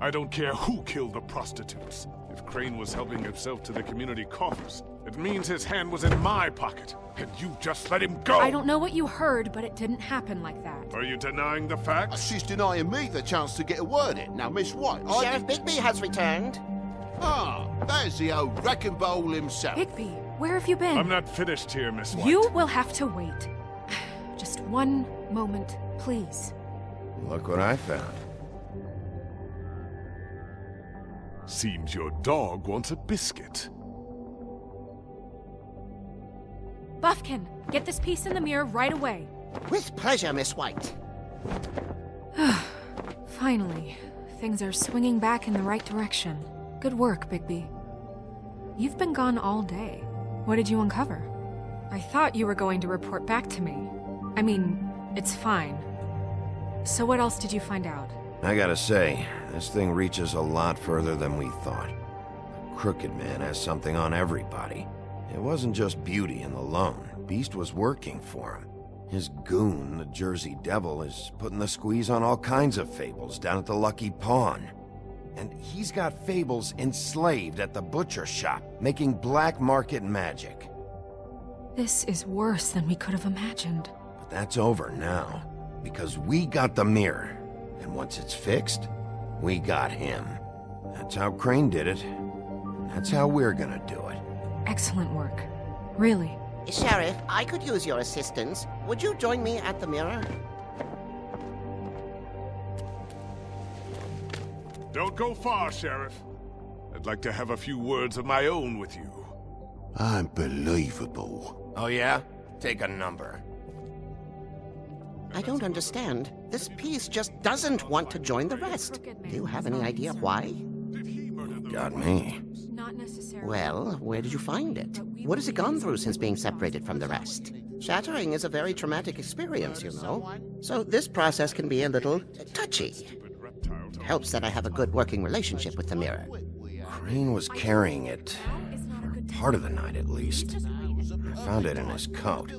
I don't care who killed the prostitutes. If Crane was helping himself to the community coffers, it means his hand was in my pocket, and you just let him go! I don't know what you heard, but it didn't happen like that. Are you denying the facts? She's denying me the chance to get a word in. Now, Miss White, Sheriff Bigby has returned. Ah, there's the old wrecking bowl himself. Bigby, where have you been? I'm not finished here, Miss White. You will have to wait. Just one moment, please. Look what I found. Seems your dog wants a biscuit. Buffkin, get this piece in the mirror right away. With pleasure, Miss White. Finally, things are swinging back in the right direction. Good work, Bigby. You've been gone all day. What did you uncover? I thought you were going to report back to me. I mean, it's fine. So what else did you find out? I gotta say, this thing reaches a lot further than we thought. The Crooked Man has something on everybody. It wasn't just Beauty and the Lone. Beast was working for him. His goon, the Jersey Devil, is putting the squeeze on all kinds of fables down at the Lucky Pawn. And he's got fables enslaved at the butcher shop, making black market magic. This is worse than we could have imagined. But that's over now, because we got the mirror. And once it's fixed, we got him. That's how Crane did it. That's how we're gonna do it. Excellent work. Really. Sheriff, I could use your assistance. Would you join me at the mirror? Don't go far, Sheriff. I'd like to have a few words of my own with you. Unbelievable. Oh yeah? Take a number. I don't understand. This piece just doesn't want to join the rest. Do you have any idea why? Got me. Not necessarily. Well, where did you find it? What has it gone through since being separated from the rest? Shattering is a very traumatic experience, you know. So this process can be a little touchy. It helps that I have a good working relationship with the mirror. Crane was carrying it. For part of the night, at least. I found it in his coat.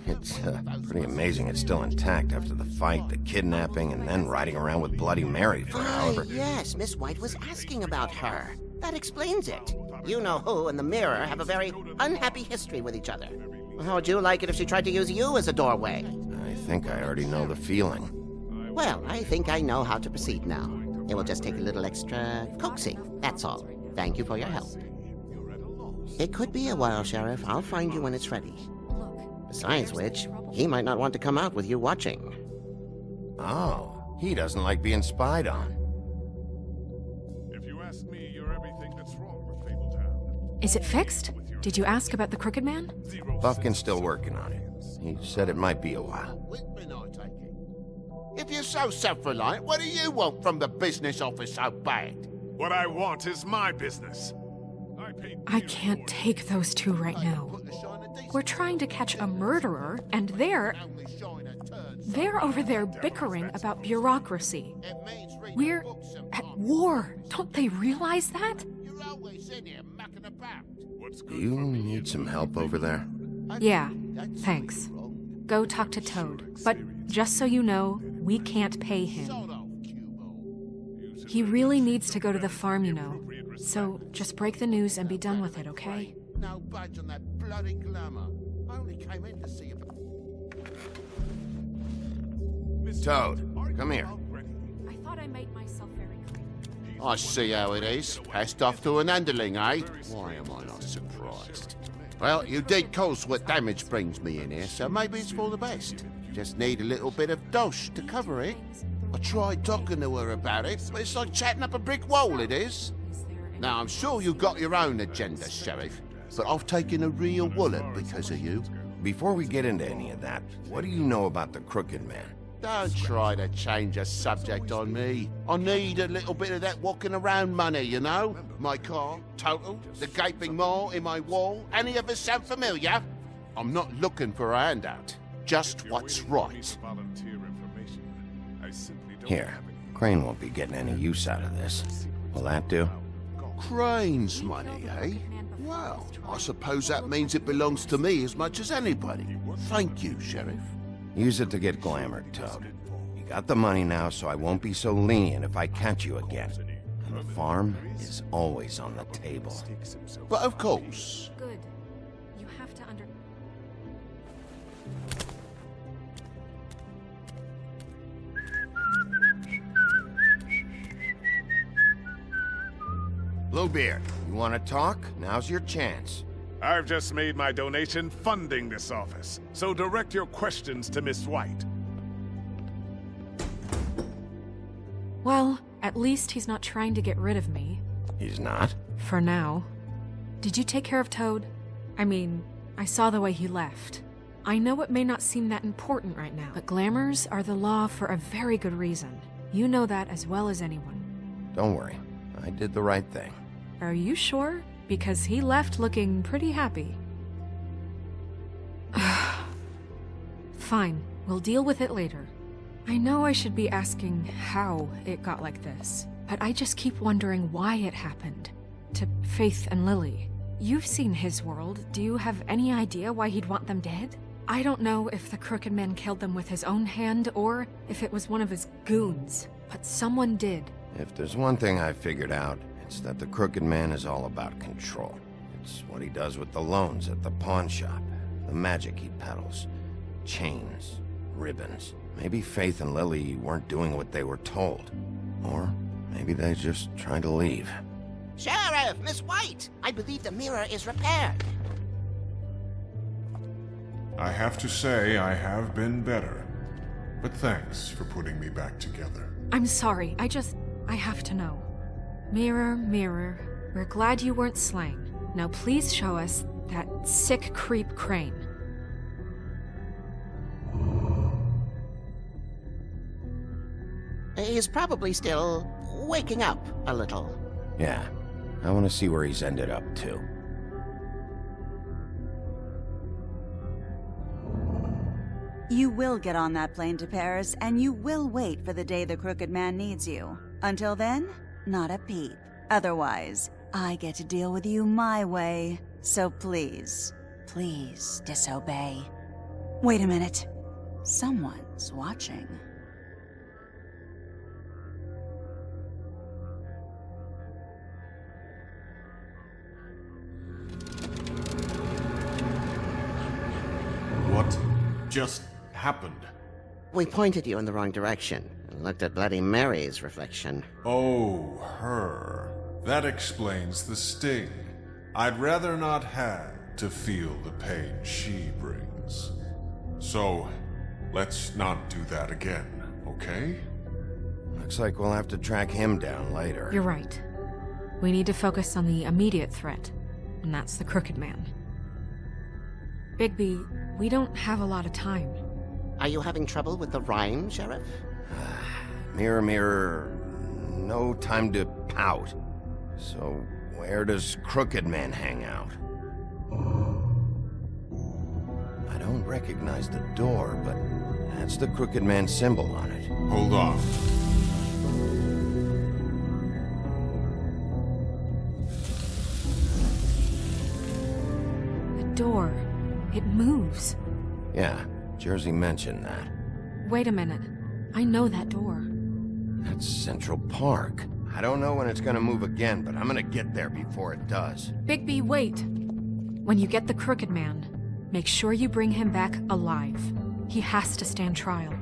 It's pretty amazing it's still intact after the fight, the kidnapping, and then riding around with Bloody Mary for however... Yes, Miss White was asking about her. That explains it. You know who and the mirror have a very unhappy history with each other. How would you like it if she tried to use you as a doorway? I think I already know the feeling. Well, I think I know how to proceed now. It will just take a little extra coaxing, that's all. Thank you for your help. It could be a while, Sheriff. I'll find you when it's ready. Besides which, he might not want to come out with you watching. Oh, he doesn't like being spied on. If you ask me, you're everything that's wrong with Fabletown. Is it fixed? Did you ask about the Crooked Man? Buffkin's still working on it. He said it might be a while. If you're so self-reliant, what do you want from the business office so bad? What I want is my business. I can't take those two right now. We're trying to catch a murderer, and they're over there bickering about bureaucracy. We're at war. Don't they realize that? Do you need some help over there? Yeah, thanks. Go talk to Toad. But just so you know, we can't pay him. He really needs to go to the farm, you know. So just break the news and be done with it, okay? No budge on that bloody glamour. I only came in to see you. Toad, come here. I thought I made myself very clear. I see how it is. Passed off to an underling, eh? Why am I not surprised? Well, you did cause what damage brings me in here, so maybe it's for the best. Just need a little bit of dosh to cover it. I tried talking to her about it, but it's like chatting up a brick wall, it is. Now, I'm sure you got your own agenda, Sheriff, but I've taken a real wallet because of you. Before we get into any of that, what do you know about the Crooked Man? Don't try to change a subject on me. I need a little bit of that walking around money, you know? My car, total, the gaping maw in my wall. Any of us sound familiar? I'm not looking for a handout. Just what's right. Here, Crane won't be getting any use out of this. Will that do? Crane's money, eh? Well, I suppose that means it belongs to me as much as anybody. Thank you, Sheriff. Use it to get glamored, Toad. You got the money now, so I won't be so lenient if I catch you again. farm is always on the table. But of course. Good. You have to under... Bluebeard, you want to talk? Now's your chance. I've just made my donation funding this office, so direct your questions to Miss White. Well, at least he's not trying to get rid of me. He's not? For now. Did you take care of Toad? I mean, I saw the way he left. I know it may not seem that important right now, but glamours are the law for a very good reason. You know that as well as anyone. Don't worry. I did the right thing. Are you sure? Because he left looking pretty happy. Fine, we'll deal with it later. I know I should be asking how it got like this, but I just keep wondering why it happened. To Faith and Lily. You've seen his world. Do you have any idea why he'd want them dead? I don't know if the Crooked Man killed them with his own hand or if it was one of his goons, but someone did. If there's one thing I figured out, it's that the Crooked Man is all about control. It's what he does with the loans at the pawn shop, the magic he peddles, chains, ribbons. Maybe Faith and Lily weren't doing what they were told. Or maybe they just tried to leave. Sheriff, Miss White, I believe the mirror is repaired. I have to say I have been better. But thanks for putting me back together. I'm sorry, I have to know. Mirror, mirror, we're glad you weren't slain. Now please show us that sick creep Crane. He's probably still waking up a little. Yeah, I want to see where he's ended up, too. You will get on that plane to Paris, and you will wait for the day the Crooked Man needs you. Until then, not a peep. Otherwise, I get to deal with you my way. So please, please disobey. Wait a minute. Someone's watching. What just happened? We pointed you in the wrong direction and looked at Bloody Mary's reflection. Oh, her. That explains the sting. I'd rather not have to feel the pain she brings. So, let's not do that again, okay? Looks like we'll have to track him down later. You're right. We need to focus on the immediate threat, and that's the Crooked Man. Bigby, we don't have a lot of time. Are you having trouble with the rhyme, Sheriff? Mirror, mirror, no time to pout. So, where does Crooked Man hang out? I don't recognize the door, but that's the Crooked Man symbol on it. Hold on. The door. It moves. Yeah, Jersey mentioned that. Wait a minute. I know that door. That's Central Park. I don't know when it's gonna move again, but I'm gonna get there before it does. Bigby, wait! When you get the Crooked Man, make sure you bring him back alive. He has to stand trial.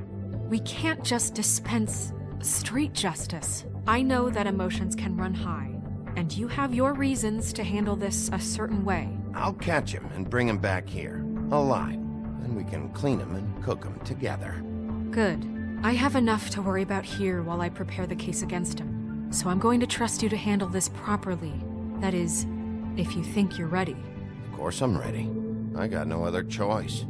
We can't just dispense street justice. I know that emotions can run high, and you have your reasons to handle this a certain way. I'll catch him and bring him back here, alive. Then we can clean him and cook him together. Good. I have enough to worry about here while I prepare the case against him. So I'm going to trust you to handle this properly. That is, if you think you're ready. Of course I'm ready. I got no other choice.